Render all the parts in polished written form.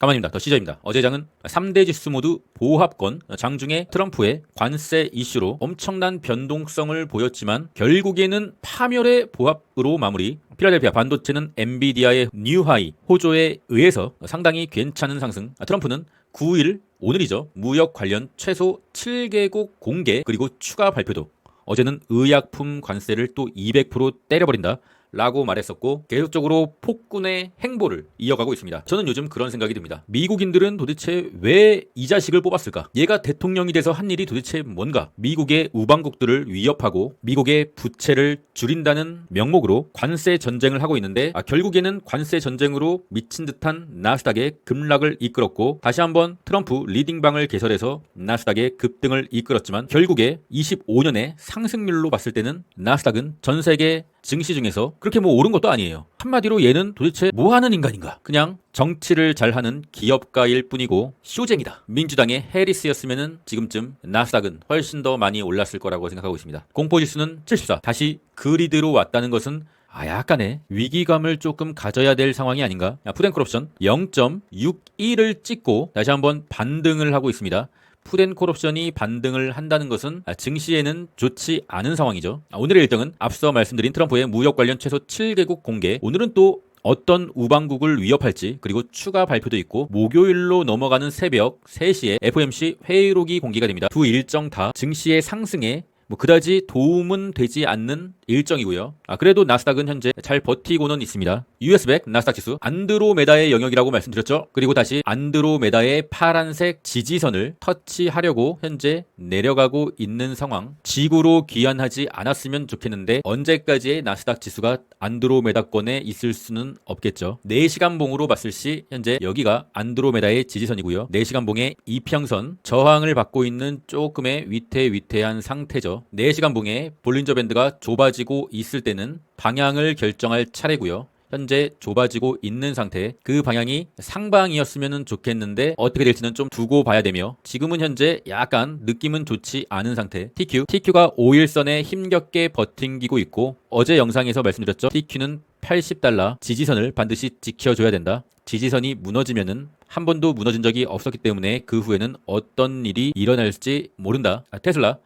가만입니다. 더 시저입니다. 어제 장은 3대 지수 모두 보합권, 장중에 트럼프의 관세 이슈로 엄청난 변동성을 보였지만 결국에는 파멸의 보합으로 마무리. 필라델피아 반도체는 엔비디아의 뉴하이 호조에 의해서 상당히 괜찮은 상승. 트럼프는 9일 오늘이죠. 무역 관련 최소 7개국 공개 그리고 추가 발표도. 어제는 의약품 관세를 또 200% 때려버린다 라고 말했었고 계속적으로 폭군의 행보를 이어가고 있습니다. 저는 요즘 그런 생각이 듭니다. 미국인들은 도대체 왜 이 자식을 뽑았을까? 얘가 대통령이 돼서 한 일이 도대체 뭔가? 미국의 우방국들을 위협하고 미국의 부채를 줄인다는 명목으로 관세 전쟁을 하고 있는데 결국에는 관세 전쟁으로 미친 듯한 나스닥의 급락을 이끌었고 다시 한번 트럼프 리딩방을 개설해서 나스닥의 급등을 이끌었지만 결국에 25년의 상승률로 봤을 때는 나스닥은 전 세계 증시 중에서 그렇게 뭐 오른 것도 아니에요. 한마디로 얘는 도대체 뭐 하는 인간인가? 그냥 정치를 잘하는 기업가일 뿐이고 쇼쟁이다. 민주당의 해리스였으면은 지금쯤 나스닥은 훨씬 더 많이 올랐을 거라고 생각하고 있습니다. 공포지수는 74. 다시 그리드로 왔다는 것은 약간의 위기감을 조금 가져야 될 상황이 아닌가? 푸드앤코럽션 0.61을 찍고 다시 한번 반등을 하고 있습니다. 푸드앤코럽션이 반등을 한다는 것은 증시에는 좋지 않은 상황이죠. 오늘의 1등은 앞서 말씀드린 트럼프의 무역 관련 최소 7개국 공개. 오늘은 또 어떤 우방국을 위협할지 그리고 추가 발표도 있고 목요일로 넘어가는 새벽 3시에 FOMC 회의록이 공개가 됩니다. 두 일정 다 증시의 상승에 그다지 도움은 되지 않는 일정이고요. 그래도 나스닥은 현재 잘 버티고는 있습니다. US100 나스닥 지수 안드로메다의 영역이라고 말씀드렸죠. 그리고 다시 안드로메다의 파란색 지지선을 터치하려고 현재 내려가고 있는 상황. 지구로 귀환하지 않았으면 좋겠는데 언제까지의 나스닥 지수가 안드로메다권에 있을 수는 없겠죠. 4시간 봉으로 봤을 시 현재 여기가 안드로메다의 지지선이고요. 4시간 봉의 이평선 저항을 받고 있는 조금의 위태위태한 상태죠. 4시간 봉의 볼린저 밴드가 좁아지고 있을 때는 방향을 결정할 차례고요. 현재 좁아지고 있는 상태. 그 방향이 상방이었으면 좋겠는데 어떻게 될지는 좀 두고 봐야 되며 지금은 현재 약간 느낌은 좋지 않은 상태. TQ가 5일선에 힘겹게 버팅기고 있고 어제 영상에서 말씀드렸죠. TQ는 $80 지지선을 반드시 지켜줘야 된다. 지지선이 무너지면은 한 번도 무너진 적이 없었기 때문에 그 후에는 어떤 일이 일어날지 모른다. 테슬라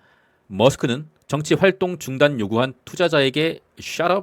머스크는 정치 활동 중단 요구한 투자자에게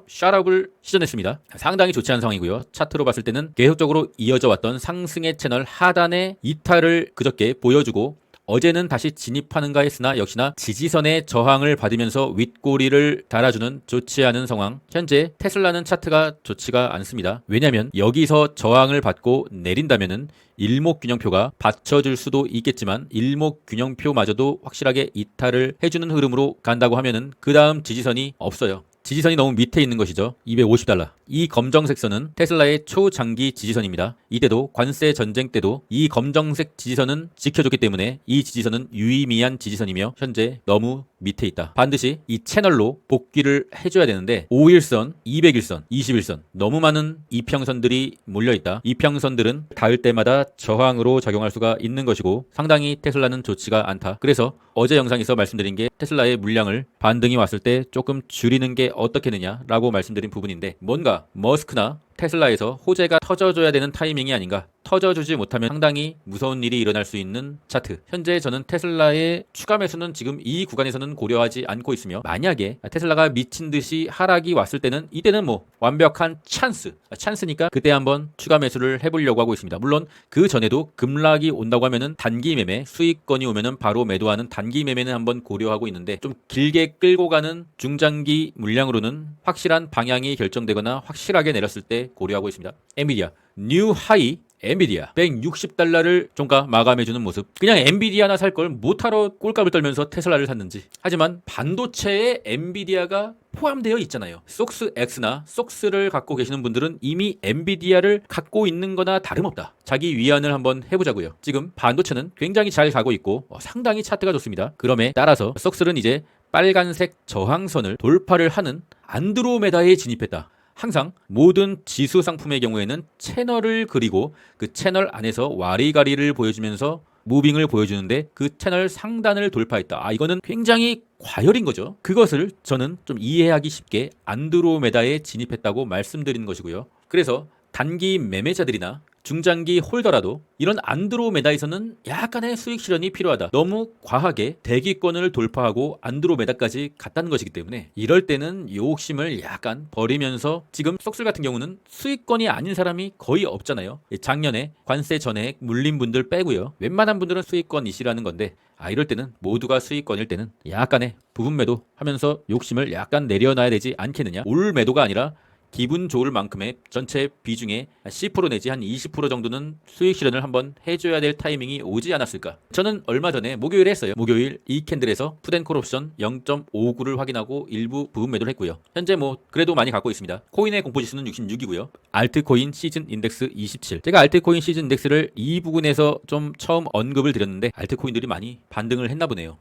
샷업을 시전했습니다. 상당히 좋지 않은 상황이고요. 차트로 봤을 때는 계속적으로 이어져 왔던 상승의 채널 하단의 이탈을 그저께 보여주고 어제는 다시 진입하는가 했으나 역시나 지지선의 저항을 받으면서 윗꼬리를 달아주는 좋지 않은 상황. 현재 테슬라는 차트가 좋지가 않습니다. 왜냐하면 여기서 저항을 받고 내린다면은 일목균형표가 받쳐줄 수도 있겠지만 일목균형표마저도 확실하게 이탈을 해주는 흐름으로 간다고 하면은 그 다음 지지선이 없어요. 지지선이 너무 밑에 있는 것이죠. $250. 이 검정색 선은 테슬라의 초장기 지지선입니다. 이때도 관세 전쟁 때도 이 검정색 지지선은 지켜줬기 때문에 이 지지선은 유의미한 지지선이며 현재 너무 밑에 있다. 반드시 이 채널로 복귀를 해줘야 되는데 5일선, 200일선, 21선 너무 많은 이평선들이 몰려있다. 이평선들은 닿을 때마다 저항으로 작용할 수가 있는 것이고 상당히 테슬라는 좋지가 않다. 그래서 어제 영상에서 말씀드린 게 테슬라의 물량을 반등이 왔을 때 조금 줄이는 게 어떻겠느냐라고 말씀드린 부분인데 뭔가 머스크나 테슬라에서 호재가 터져줘야 되는 타이밍이 아닌가. 터져주지 못하면 상당히 무서운 일이 일어날 수 있는 차트. 현재 저는 테슬라의 추가 매수는 지금 이 구간에서는 고려하지 않고 있으며 만약에 테슬라가 미친 듯이 하락이 왔을 때는 이때는 완벽한 찬스니까 그때 한번 추가 매수를 해보려고 하고 있습니다. 물론 그 전에도 급락이 온다고 하면은 단기 매매 수익권이 오면은 바로 매도하는 단기 매매는 한번 고려하고 있는데 좀 길게 끌고 가는 중장기 물량으로는 확실한 방향이 결정되거나 확실하게 내렸을 때 고려하고 있습니다. 엔비디아 뉴 하이 엔비디아 $160를 종가 마감해주는 모습. 그냥 엔비디아나 살 걸 못하러 꼴값을 떨면서 테슬라를 샀는지. 하지만 반도체에 엔비디아가 포함되어 있잖아요. 속스X나 속스를 갖고 계시는 분들은 이미 엔비디아를 갖고 있는 거나 다름없다. 자기 위안을 한번 해보자고요. 지금 반도체는 굉장히 잘 가고 있고 상당히 차트가 좋습니다. 그럼에 따라서 속스는 이제 빨간색 저항선을 돌파를 하는 안드로메다에 진입했다. 항상 모든 지수 상품의 경우에는 채널을 그리고 그 채널 안에서 와리가리를 보여주면서 무빙을 보여주는데 그 채널 상단을 돌파했다. 이거는 굉장히 과열인 거죠. 그것을 저는 좀 이해하기 쉽게 안드로메다에 진입했다고 말씀드리는 것이고요. 그래서 단기 매매자들이나 중장기 홀더라도 이런 안드로메다에서는 약간의 수익 실현이 필요하다. 너무 과하게 대기권을 돌파하고 안드로메다까지 갔다는 것이기 때문에 이럴 때는 욕심을 약간 버리면서, 지금 쏙술 같은 경우는 수익권이 아닌 사람이 거의 없잖아요. 작년에 관세 전액 물린 분들 빼고요. 웬만한 분들은 수익권이시라는 건데, 이럴 때는 모두가 수익권일 때는 약간의 부분 매도 하면서 욕심을 약간 내려놔야 되지 않겠느냐. 올 매도가 아니라 기분 좋을 만큼의 전체 비중의 10% 내지 한 20% 정도는 수익 실현을 한번 해줘야 될 타이밍이 오지 않았을까. 저는 얼마 전에 목요일에 했어요. 목요일 이 캔들에서 푸드앤콜 옵션 0.59를 확인하고 일부 부분 매도를 했고요. 현재 뭐 그래도 많이 갖고 있습니다. 코인의 공포지수는 66이고요. 알트코인 시즌 인덱스 27. 제가 알트코인 시즌 인덱스를 이 부분에서 좀 처음 언급을 드렸는데 알트코인들이 많이 반등을 했나 보네요.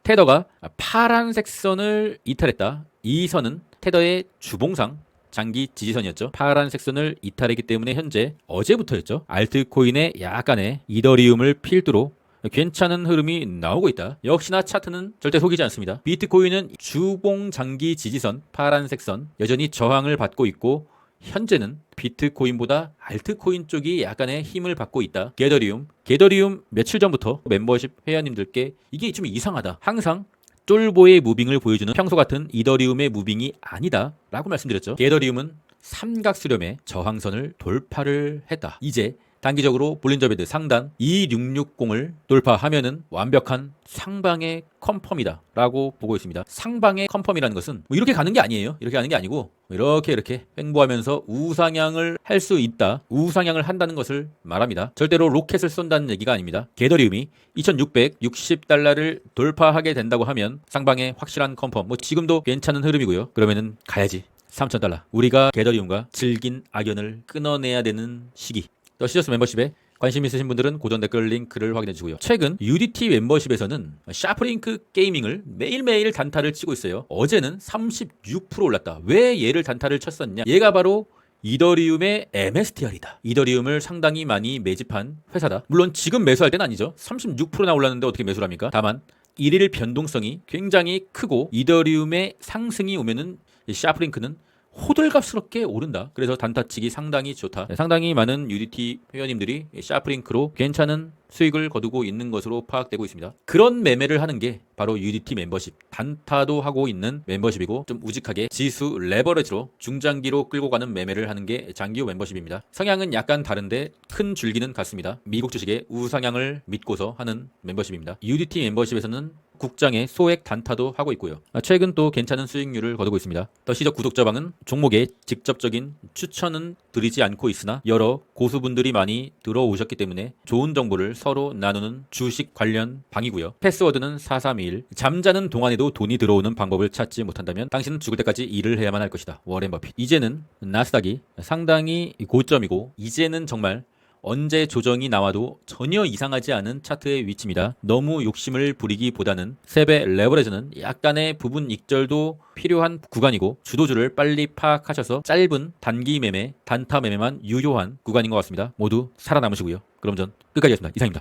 테더가 파란색 선을 이탈했다. 이 선은 테더의 주봉상 장기 지지선이었죠. 파란색 선을 이탈했기 때문에 현재 어제부터였죠. 알트코인의 약간의 이더리움을 필두로 괜찮은 흐름이 나오고 있다. 역시나 차트는 절대 속이지 않습니다. 비트코인은 주봉 장기 지지선 파란색 선 여전히 저항을 받고 있고, 현재는 비트코인보다 알트코인 쪽이 약간의 힘을 받고 있다. 게더리움 며칠 전부터 멤버십 회원님들께 이게 좀 이상하다. 항상 쫄보의 무빙을 보여주는 평소 같은 이더리움의 무빙이 아니다 라고 말씀드렸죠. 게더리움은 삼각수렴의 저항선을 돌파를 했다. 이제 단기적으로 볼린저 밴드 상단 2660을 돌파하면은 완벽한 상방의 컨펌이다 라고 보고 있습니다. 상방의 컨펌이라는 것은 뭐 이렇게 가는 게 아니에요. 이렇게 가는 게 아니고 이렇게 횡보하면서 우상향을 할 수 있다. 우상향을 한다는 것을 말합니다. 절대로 로켓을 쏜다는 얘기가 아닙니다. 게더리움이 2660달러를 돌파하게 된다고 하면 상방의 확실한 컨펌, 뭐 지금도 괜찮은 흐름이고요. 그러면은 가야지. 3000달러. 우리가 게더리움과 질긴 악연을 끊어내야 되는 시기. 더 시저스 멤버십에 관심 있으신 분들은 고정 댓글 링크를 확인해 주고요. 최근 UDT 멤버십에서는 샤프링크 게이밍을 매일매일 단타를 치고 있어요. 어제는 36% 올랐다. 왜 얘를 단타를 쳤었냐? 얘가 바로 이더리움의 MSTR이다. 이더리움을 상당히 많이 매집한 회사다. 물론 지금 매수할 때는 아니죠. 36%나 올랐는데 어떻게 매수를 합니까? 다만 일일 변동성이 굉장히 크고 이더리움의 상승이 오면은 샤프링크는 호들갑스럽게 오른다. 그래서 단타치기 상당히 좋다. 상당히 많은 UDT 회원님들이 샤프링크로 괜찮은 수익을 거두고 있는 것으로 파악되고 있습니다. 그런 매매를 하는 게 바로 UDT 멤버십. 단타도 하고 있는 멤버십이고, 좀 우직하게 지수 레버리지로 중장기로 끌고 가는 매매를 하는 게 장기호 멤버십입니다. 성향은 약간 다른데 큰 줄기는 같습니다. 미국 주식의 우상향을 믿고서 하는 멤버십입니다. UDT 멤버십에서는 국장의 소액 단타도 하고 있고요. 최근 또 괜찮은 수익률을 거두고 있습니다. 더 시적 구독자방은 종목에 직접적인 추천은 드리지 않고 있으나 여러 고수분들이 많이 들어오셨기 때문에 좋은 정보를 서로 나누는 주식 관련 방이고요. 패스워드는 4321. 잠자는 동안에도 돈이 들어오는 방법을 찾지 못한다면 당신은 죽을 때까지 일을 해야만 할 것이다. 워렌 버핏. 이제는 나스닥이 상당히 고점이고, 이제는 정말 언제 조정이 나와도 전혀 이상하지 않은 차트의 위치입니다. 너무 욕심을 부리기보다는 세배 레버리지는 약간의 부분 익절도 필요한 구간이고, 주도주를 빨리 파악하셔서 짧은 단기 매매, 단타 매매만 유효한 구간인 것 같습니다. 모두 살아남으시고요. 그럼 전 끝까지 하겠습니다. 이상입니다.